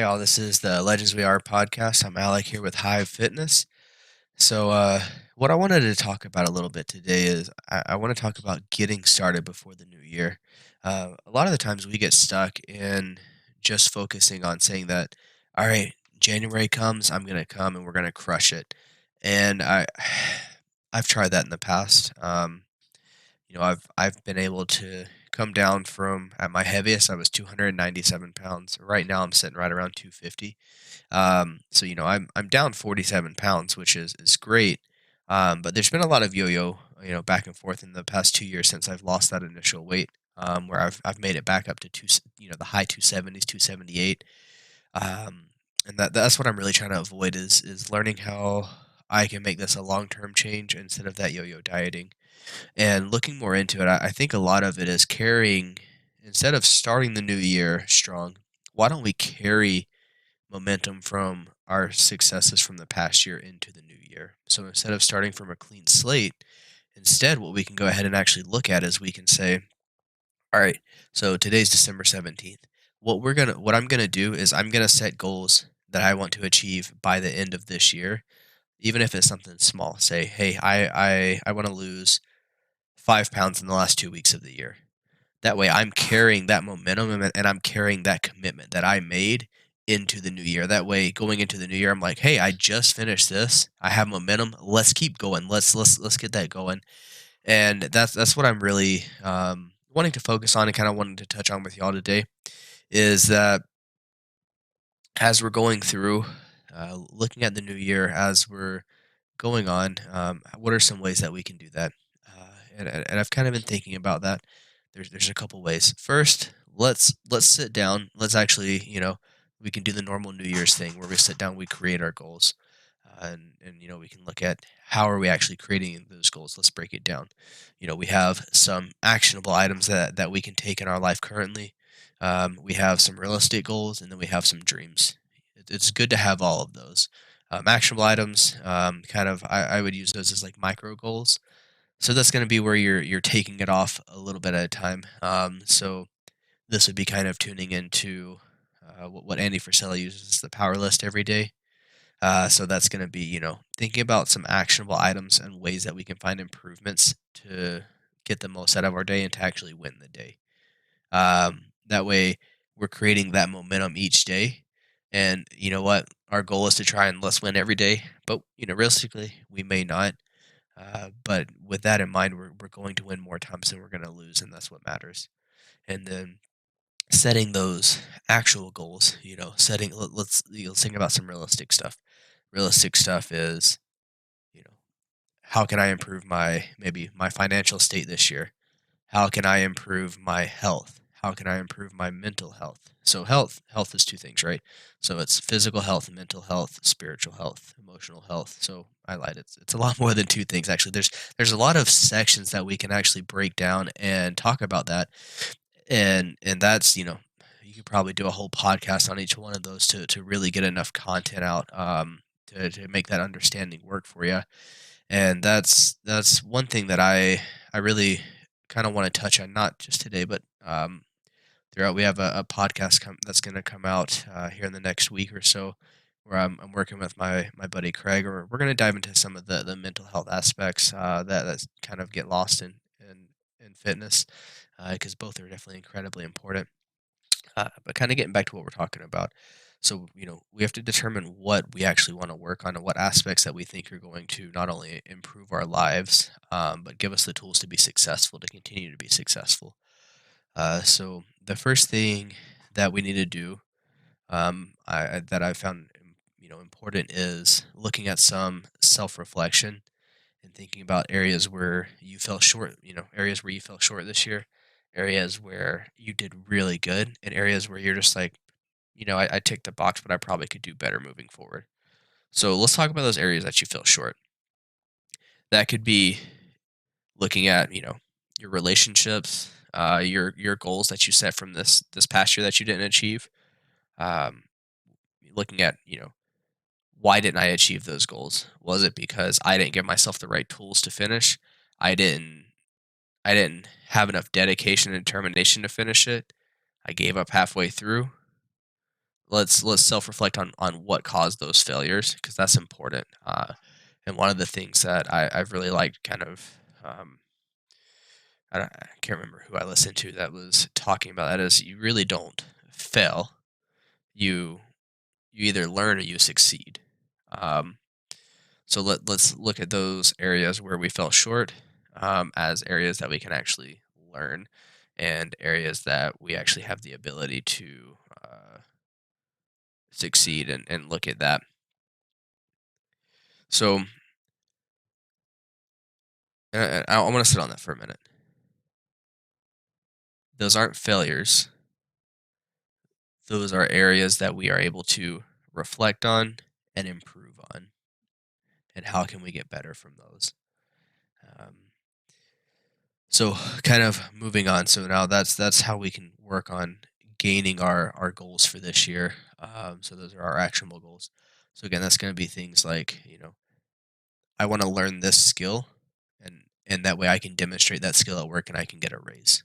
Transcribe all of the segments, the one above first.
Hi, all. This is the Legends We Are podcast. I'm Alec here with Hive Fitness. So, what I wanted to talk about a little bit today is I want to talk about getting started before the new year. A lot of the times we get stuck in just focusing on saying that, all right, January comes, I'm going to come and we're going to crush it. And I've tried that in the past. I've been able to come down from at my heaviest, I was 297 pounds. Right now, I'm sitting right around 250. So I'm down 47 pounds, which is great. But there's been a lot of yo-yo, back and forth in the past 2 years since I've lost that initial weight. Where I've made it back up to the high 270s, 278. Um, and that's what I'm really trying to avoid is learning how I can make this a long-term change instead of that yo-yo dieting. And looking more into it, I think a lot of it is carrying, instead of starting the new year strong, why don't we carry momentum from our successes from the past year into the new year? So instead of starting from a clean slate, instead, what we can go ahead and actually look at is we can say, all right, so today's December 17th. What I'm gonna do is I'm gonna set goals that I want to achieve by the end of this year, even if it's something small. Say, hey, I want to lose 5 pounds in the last 2 weeks of the year. That way, I'm carrying that momentum and I'm carrying that commitment that I made into the new year. That way, going into the new year, I'm like, "Hey, I just finished this. I have momentum. Let's keep going. Let's get that going." And that's what I'm really wanting to focus on and kind of wanting to touch on with y'all today is that as we're going through, looking at the new year as we're going on, what are some ways that we can do that? And I've kind of been thinking about that. There's a couple ways. First, let's sit down. Let's actually, we can do the normal New Year's thing where we sit down, we create our goals, and we can look at how are we actually creating those goals. Let's break it down. We have some actionable items that we can take in our life currently. We have some realistic goals, and then we have some dreams. It's good to have all of those actionable items. Kind of, I would use those as like micro goals. So that's going to be where you're taking it off a little bit at a time. So this would be kind of tuning into what Andy Frisella uses the power list every day. So that's going to be thinking about some actionable items and ways that we can find improvements to get the most out of our day and to actually win the day. That way, we're creating that momentum each day. And you know what? Our goal is to try and let's win every day. But realistically, we may not. But with that in mind, we're going to win more times than we're going to lose, and that's what matters. And then setting those actual goals. Let's think about some realistic stuff. Realistic stuff is you know how can I improve my financial state this year? How can I improve my health? How can I improve my mental health? So health is two things, right? So it's physical health, mental health, spiritual health, emotional health. So I lied. It's a lot more than two things actually. There's a lot of sections that we can actually break down and talk about that. And that's, you could probably do a whole podcast on each one of those to really get enough content out to make that understanding work for you. And that's one thing that I really kind of want to touch on, not just today, but throughout. We have a podcast that's going to come out here in the next week or so, where I'm working with my buddy Craig. Or we're going to dive into some of the mental health aspects that kind of get lost in fitness, because both are definitely incredibly important. But kind of getting back to what we're talking about. So, we have to determine what we actually want to work on and what aspects that we think are going to not only improve our lives, but give us the tools to be successful, to continue to be successful. So, the first thing that we need to do, that I found, important is looking at some self-reflection and thinking about areas where you fell short, areas where you fell short this year, areas where you did really good, and areas where you're just like, I ticked the box, but I probably could do better moving forward. So let's talk about those areas that you fell short. That could be looking at, your relationships, your goals that you set from this past year that you didn't achieve. Um, Looking at, why didn't I achieve those goals? Was it because I didn't give myself the right tools to finish? I didn't I didn't have enough dedication and determination to finish it. I gave up halfway through. let's self-reflect on what caused those failures, because that's important. And one of the things that I've really liked, kind of, I can't remember who I listened to that was talking about that, is you really don't fail. You you either learn or you succeed. Um, so let's look at those areas where we fell short, as areas that we can actually learn, and areas that we actually have the ability to succeed, and look at that. So I want to sit on that for a minute. Those aren't failures. Those are areas that we are able to reflect on and improve on. And how can we get better from those? Um, so, kind of moving on. So now that's how we can work on gaining our goals for this year. So those are our actionable goals. So again, that's going to be things like, I want to learn this skill, and that way I can demonstrate that skill at work and I can get a raise.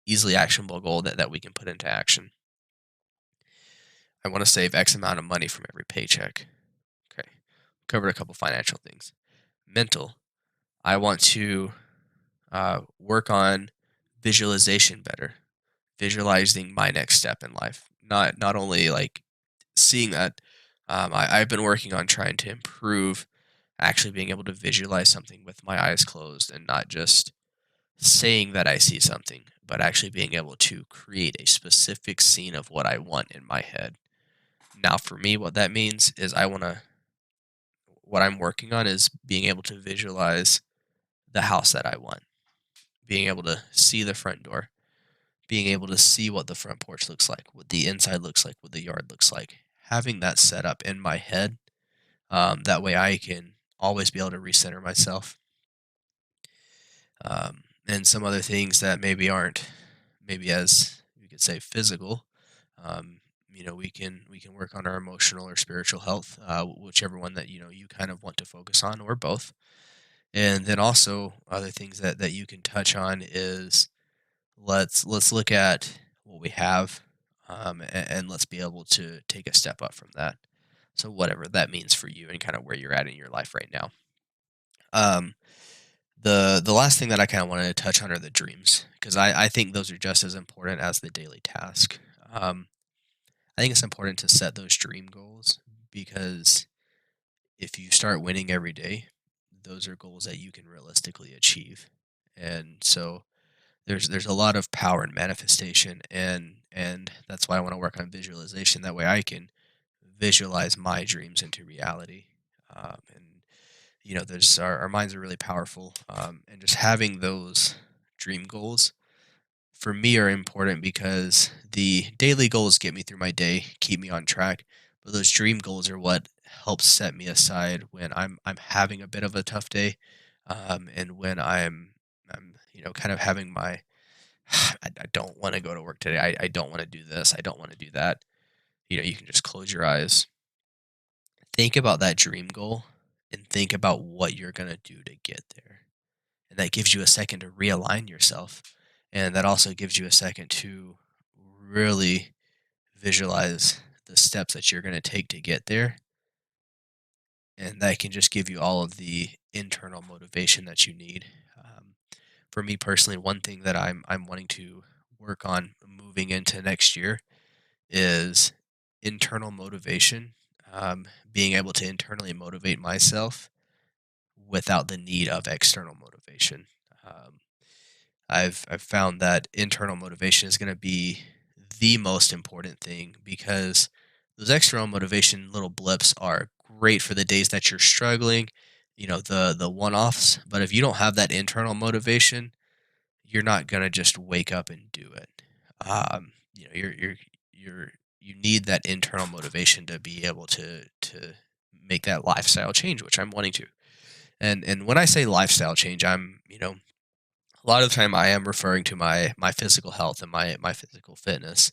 Easily actionable goal that we can put into action. I want to save X amount of money from every paycheck. Okay. Covered a couple financial things. Mental. I want to work on visualization better, visualizing my next step in life. Not only like seeing that. I've been working on trying to improve actually being able to visualize something with my eyes closed, and not just saying that I see something, but actually being able to create a specific scene of what I want in my head. Now, for me, what that means is what I'm working on is being able to visualize the house that I want, being able to see the front door, being able to see what the front porch looks like, what the inside looks like, what the yard looks like, having that set up in my head. That way I can always be able to recenter myself. And some other things that maybe aren't, maybe as you could say, physical. Um, we can work on our emotional or spiritual health, whichever one that you kind of want to focus on, or both. And then also other things that you can touch on is, let's look at what we have, and let's be able to take a step up from that. So whatever that means for you and kind of where you're at in your life right now. Um, the last thing that I kind of wanted to touch on are the dreams, because I think those are just as important as the daily task. I think it's important to set those dream goals, because if you start winning every day, those are goals that you can realistically achieve. And so there's a lot of power in manifestation, and that's why I want to work on visualization. That way I can visualize my dreams into reality. And there's our minds are really powerful, and just having those dream goals for me are important, because the daily goals get me through my day, keep me on track. But those dream goals are what helps set me aside when I'm having a bit of a tough day, and when I'm kind of having my I don't want to go to work today. I don't want to do this. I don't want to do that. You can just close your eyes, think about that dream goal, and think about what you're gonna do to get there. And that gives you a second to realign yourself. And that also gives you a second to really visualize the steps that you're going to take to get there. And that can just give you all of the internal motivation that you need. For me personally, one thing that I'm wanting to work on moving into next year is internal motivation. Being able to internally motivate myself without the need of external motivation. Um, I've found that internal motivation is going to be the most important thing, because those external motivation little blips are great for the days that you're struggling, the one-offs. But if you don't have that internal motivation, you're not going to just wake up and do it. You need that internal motivation to be able to make that lifestyle change, which I'm wanting to. And when I say lifestyle change, I'm a lot of the time I am referring to my physical health and my physical fitness.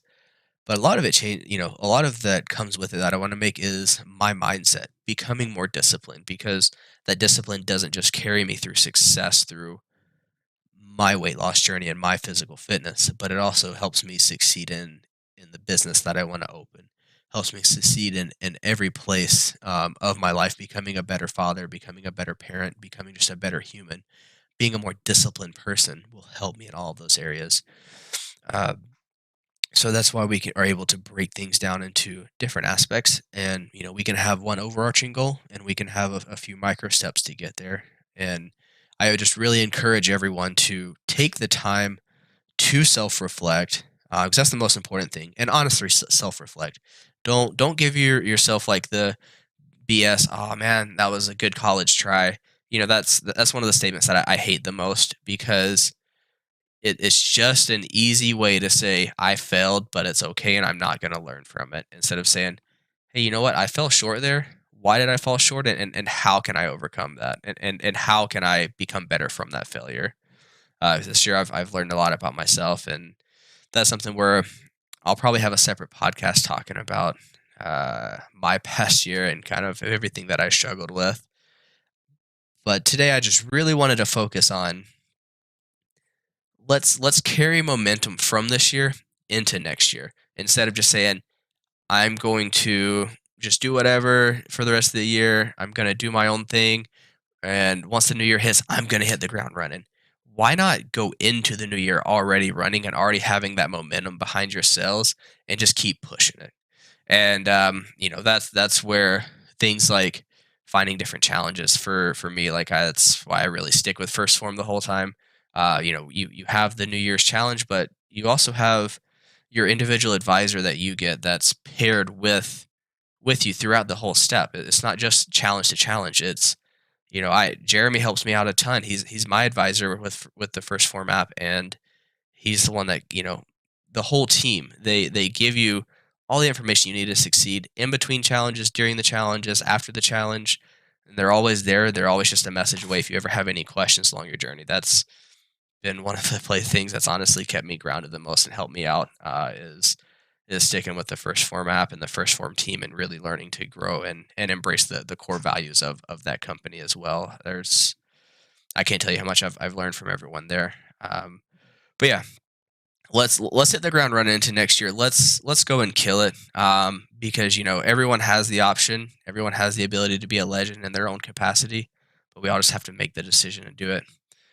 But a lot of it change, a lot of that comes with it that I want to make is my mindset, becoming more disciplined, because that discipline doesn't just carry me through success through my weight loss journey and my physical fitness, but it also helps me succeed in the business that I want to open. helps me succeed in every place of my life, becoming a better father, becoming a better parent, becoming just a better human. Being a more disciplined person will help me in all of those areas. Uh, so that's why are able to break things down into different aspects, and we can have one overarching goal, and we can have a few micro steps to get there. And I would just really encourage everyone to take the time to self-reflect, because that's the most important thing. And honestly, self-reflect. Don't give yourself like the BS. Oh man, that was a good college try. That's one of the statements that I hate the most, because it's just an easy way to say I failed, but it's okay, and I'm not going to learn from it. Instead of saying, hey, you know what, I fell short there. Why did I fall short, and how can I overcome that, and how can I become better from that failure? This year, I've learned a lot about myself, and that's something where I'll probably have a separate podcast talking about my past year and kind of everything that I struggled with. But today, I just really wanted to focus on, let's carry momentum from this year into next year, instead of just saying I'm going to just do whatever for the rest of the year. I'm going to do my own thing, and once the new year hits, I'm going to hit the ground running. Why not go into the new year already running and already having that momentum behind your sales, and just keep pushing it? And that's where things like finding different challenges for me, like that's why I really stick with first form the whole time. You have the new year's challenge, but you also have your individual advisor that you get, that's paired with you throughout the whole step. It's not just challenge to challenge. It's I Jeremy helps me out a ton. He's my advisor with the first form app, and he's the one that, the whole team, they give you all the information you need to succeed in between challenges, during the challenges, after the challenge. And they're always there. They're always just a message away if you ever have any questions along your journey. That's been one of the play things that's honestly kept me grounded the most and helped me out, is sticking with the first form app and the first form team, and really learning to grow and embrace the core values of that company as well. I can't tell you how much I've learned from everyone there. But yeah, let's hit the ground running into next year. Let's go and kill it. Because everyone has the option, everyone has the ability to be a legend in their own capacity, but we all just have to make the decision and do it.